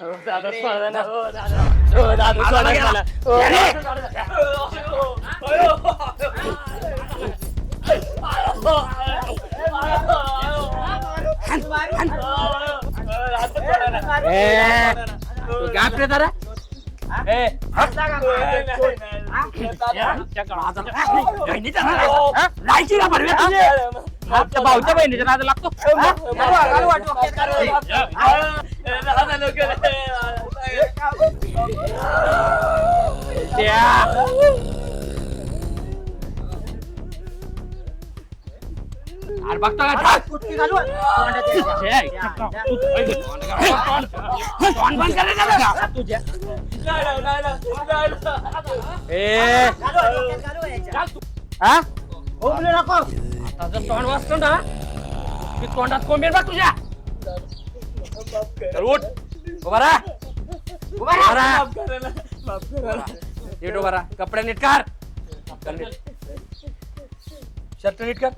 दादा सोडा ना, दादा. दादा सोडा मला. गाप रे जरा लायची का भरवे तुझे भाऊच्या बहिणीच्या नाद लागतो अरे बघतो का कुठली घालू बंद कर तुझ्या हा बोलू नको आता जर तोंड वाचतो ना मी तोंडात कोंबीर बघ तुझ्या चल उठ उभा राहा उभा राहा नीट उभा राहा कपडे नीट कर शर्ट नीट कर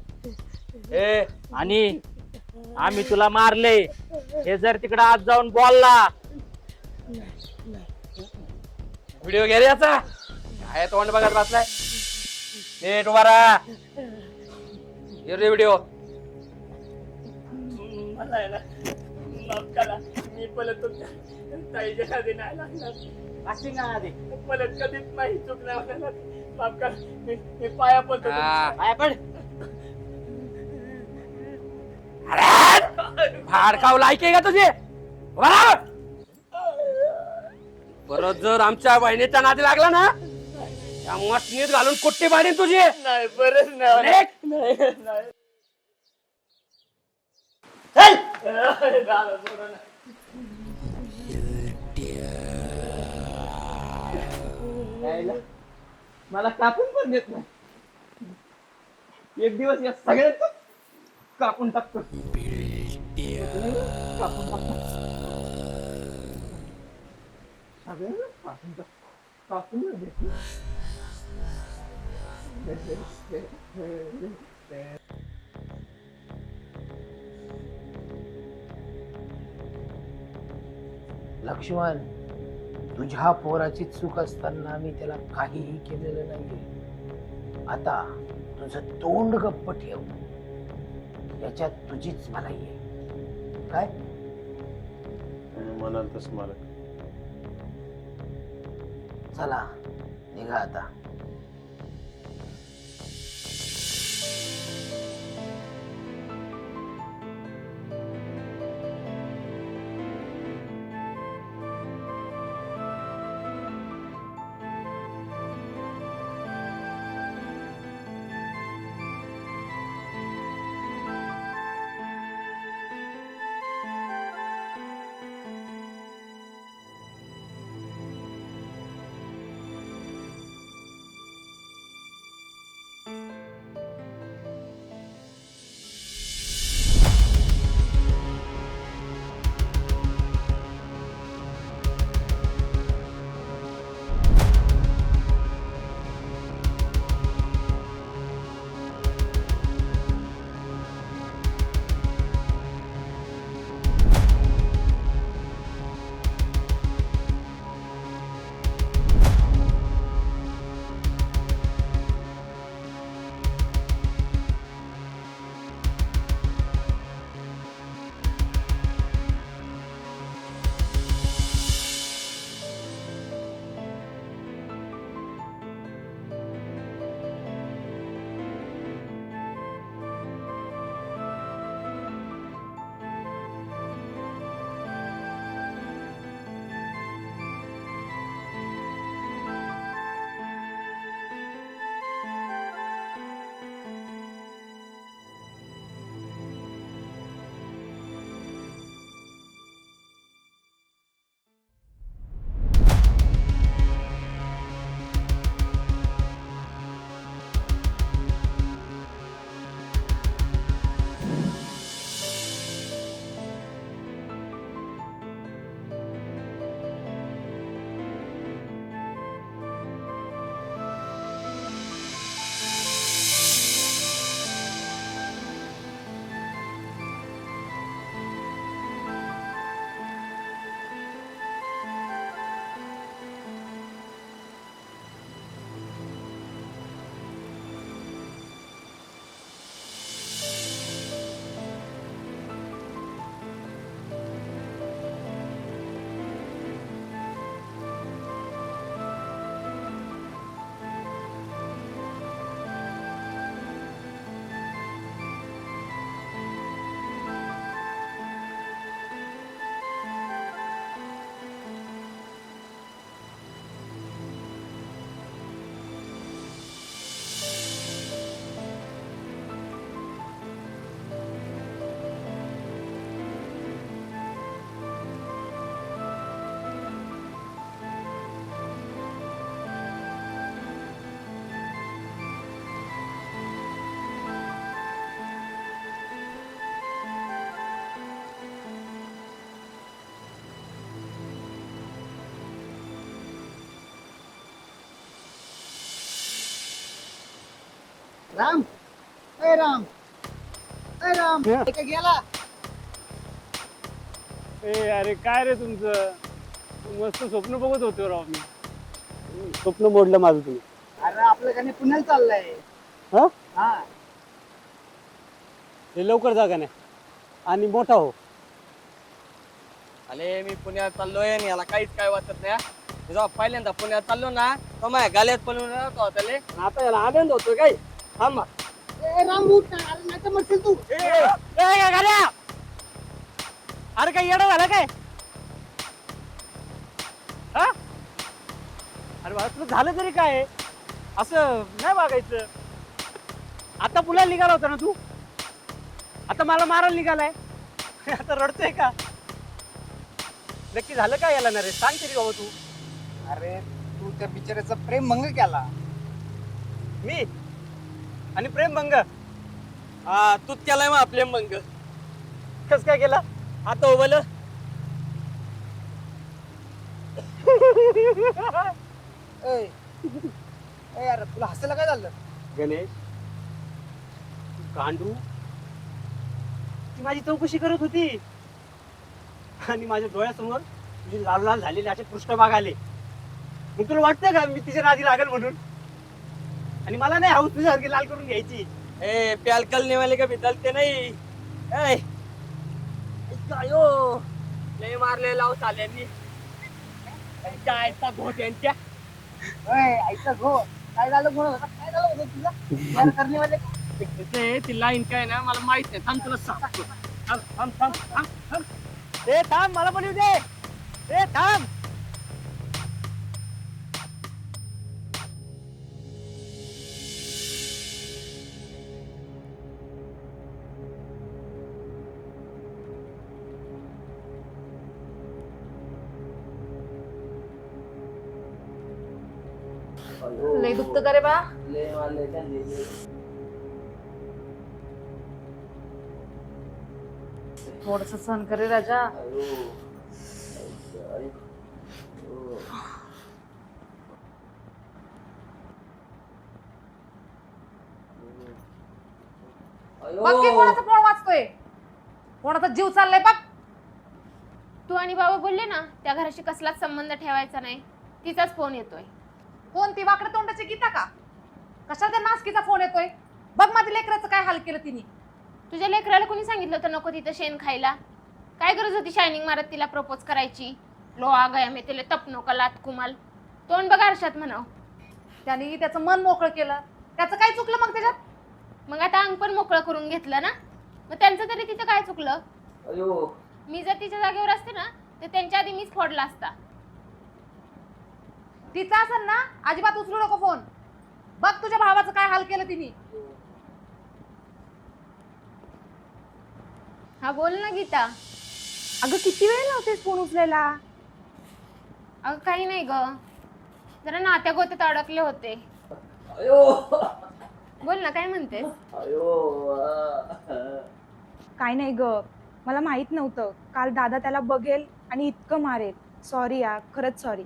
आणि आम्ही तुला मारले हे जर तिकडे आज जाऊन बोलला व्हिडिओ घे रे याचा काय तोंड बघत बसलाय नीट उभा राहा घे रे व्हिडिओ मला आहे ना माफ करा मी परत तुमच्या ताईच्या नादी नाही लागणार वाशिंग आधी परत कधीच नाही चूक नाही होणार माफ करा मी पाया पडतो पाया पड भाडकाव लायक आहे का तुझे उभा राहा. परत जर आमच्या बहिणीच्या नादी लागला ना त्या मटणीत घालून कुट्टी पाडीन तुझी नाही बरंच नाही निघ. नाही चल दादा सोडा ना. यायला. मला कापून पण देत नाही एक दिवस या सगळ्याच कापून टाकतो कापून टाकतो सगळ्यांना कापून टाकतो कापून देत लक्ष्मण तुझ्या पोराची चूक असताना मी त्याला काहीही केलेलं नाहीये आता तुझं तोंड गप्प ठेव याच्यात तुझीच भलाई आहे काय म्हणाल तस मालक चला निघा आता राम ए राम ए राम एक गेला. ए अरे काय रे तुमचं मस्त स्वप्न बघत होतो राव मी. स्वप्न मोडलं माझं तुम्ही. अरे आपलं गाणे पुण्याला चाललंय. हा हा हे लवकर जागा नाही आणि मोठा हो. अरे मी पुण्यात चाललोय आणि याला काहीच काय वाटत नाही हा. जेव्हा पहिल्यांदा पुण्यात चाललो ना तर माझ्या गाल्यात पळून राहतो त्याले आता याला आनंद होतोय काय थांबा. ए राम उठ ना. अरे नाही तर मरशील तू. गाल्या अरे काय येडा झाला काय हा अरे बाबा तुला झालं तरी काय आहे? असं नाही वागायचं. आता पुण्याला निघाला होता ना तू आता मला मारायला निघालाय. आता रडतोय का नक्की झालं काय याला ना रे सांग तरी बाबा तू. अरे तू त्या बिचाऱ्याचा प्रेम भंग केला. मी आणि प्रेम भंग हा तूच केलाय मग आपले मंग कस काय केला आता उभल ए ए अरे तुला हसायला काय झालं. गणेश गांडू ती माझी चौकशी करत होती आणि माझ्या डोळ्यासमोर तुझी लाल लाल झालेले असे पृष्ठभाग आले. मग तुला वाटतं का मी तिच्या नादी लागल म्हणून. आणि मला नाही हाऊस तुझ्यासारखी लाल करून घ्यायची. ए प्याल कलने वाले का भिदलते नाही ए अयो लय मारले लाव चाल्यांनी जायचा घोट यांच्या ए ऐका गो काय झालं म्हणून काय झालं होतं तुझं यार करणे ती लाईन काय ना मला माहित नाही थांब तुला सांगतो थांब थांब थांब थांब थांब ए थांब मला पण येऊ दे. ए थांब लय दुखत का रे बा. थोडस सहन करे राजा. बघ की कोणाचा फोन वाचतोय. कोणाचा जीव चाललाय बघ. तू आणि बाबा बोलले ना त्या घराशी कसलाच संबंध ठेवायचा नाही. तिचाच फोन येतोय. कोण ती वाकडे तोंडाची गीता का. कशाला त्या नासकीचा फोन येतोय. बघ माझ्या लेकराचं काय हाल केलं तिने. तुझ्या लेकराला कोणी सांगितलं होतं नको तिथं शेण खायला. काय गरज होती शायनिंग मारत तिला प्रपोज करायची. लो आ गया मी तिला तपनो का लात कुमाल. तोंड बघ आरशात म्हणाव. त्याने त्याचं मन मोकळं केलं. त्याचं काय चुकलं मग त्याच्यात. मग आता अंग पण मोकळं करून घेतलं ना. मग त्यांचं तरी तिथं काय चुकलं. मी जर तिच्या जागेवर असते ना तर त्यांच्या आधी मीच फोडला असता. तिचा असेल ना अजिबात उचलू नको फोन. बघ तुझ्या भावाचं काय हाल केलं तिने. हा बोल ना गीता. अगं किती वेळ लावतेस फोन उचलायला. अगं काही नाही ग जरा नात्या गोत्यात अडकले होते. बोल ना काय म्हणतेस. काय नाही ग मला माहित नव्हतं काल दादा त्याला बघेल आणि इतकं मारेल. सॉरी यार खरंच सॉरी.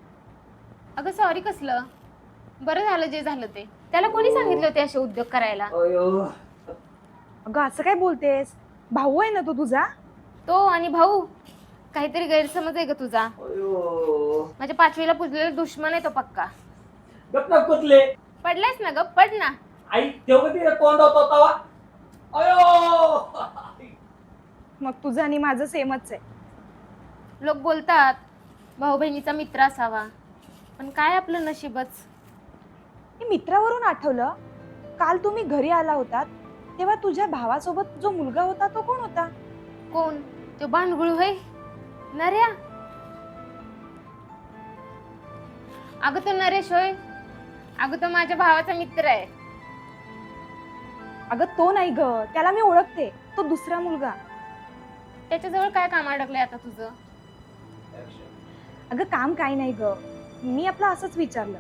अगं सॉरी कसलं. बरं झालं जे झालं ते. त्याला कोणी सांगितलं होते असे उद्योग करायला. अगं असं काय बोलतेस. भाऊ आहे ना तो तुझा. तो आणि भाऊ काहीतरी गैरसमज आहे ग तुझा. माझ्या 5वीला पुजलेला दुश्मन आहे तो पक्का. कुठले पडलायस ना ग पड ना. आई तेव्हा तिला तोंड होता तवा अयो मग तुझं आणि माझं सेमच आहे. लोक बोलतात भाऊ बहिणीचा मित्र असावा पण काय आपलं नशीबच. हे मित्रावरून आठवलं काल तुम्ही घरी आला होतात तेव्हा तुझ्या भावासोबत जो मुलगा होता तो कोण होता. कोण तो भांडगुळ होय नर्या. अगं तो नरेश होय. अगं तो माझ्या भावाचा मित्र आहे. अगं तो नाही ग त्याला मी ओळखते. तो दुसरा मुलगा. त्याच्याजवळ काय काम अडकलंय आता तुझं. अगं काम काही नाही ग मी आपलं असंच विचारलं.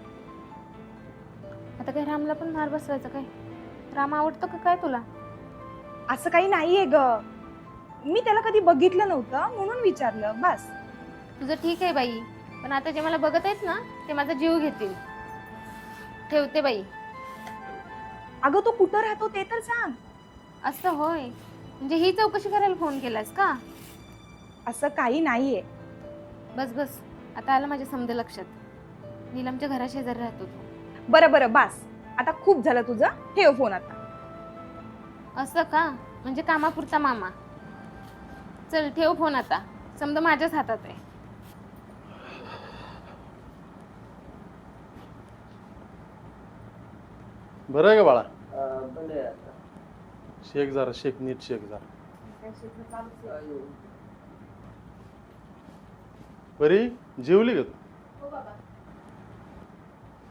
आता काय रामला पण मार बसवायचं काय. राम आवडतो का काय तुला. असं काही नाहीये ग मी त्याला कधी बघितलं नव्हतं म्हणून विचारलं बस. तुझं ठीक आहे बाई पण आता जे मला बघत आहेत ना ते माझा जीव घेतील. ठेवते बाई. अगं तो कुठं राहतो ते तर सांग. असं होय, म्हणजे ही चौकशी करायला फोन केलास का? असं काही नाहीये. बस बस, आता आलं माझ्या समजा लक्षात. नीलमच्या घराशेजारी राहतो तो. बरं बरं बास, आता खूप झालं तुझं, ठेव फोन आता. असं का? म्हणजे कामापुरता मामा. चल ठेव फोन आता, समजा माझ्याच हातात आहे. बरं आहे का बाळा? बरं आहे आता. शेक जरा, शेक नीट शेक जरा. बरी जेवली का तू?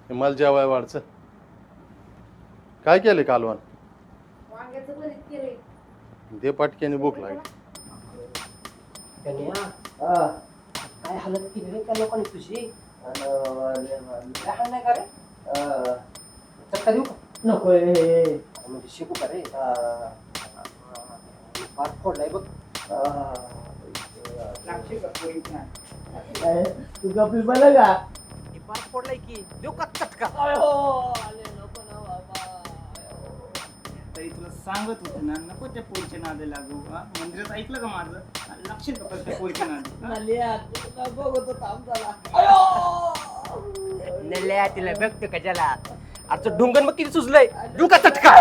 हे मला जेवाय वाढचं. काय केले कालवण? दे पटक्याने भूक लागली. काय हालत केली रे त्या लोकांनी तुझी? लहान नाही का रे? चटका देऊ का? नको म्हणजे शिकू का रे? पाठ फोडलाय बघ. तू गप्पी बघ का? पाठ फोडलाय की देऊ का चटका? तरी तुला सांगत होते ना, नको त्या पोरीच्या नादी लागू. मंदिरात ऐकलं का माझं? लक्ष का त्या पोरीच्या नादी? नेल्या तिला बघतो कशाला? आता ढुंगण मग किती सुचलंय? देऊ का चटका?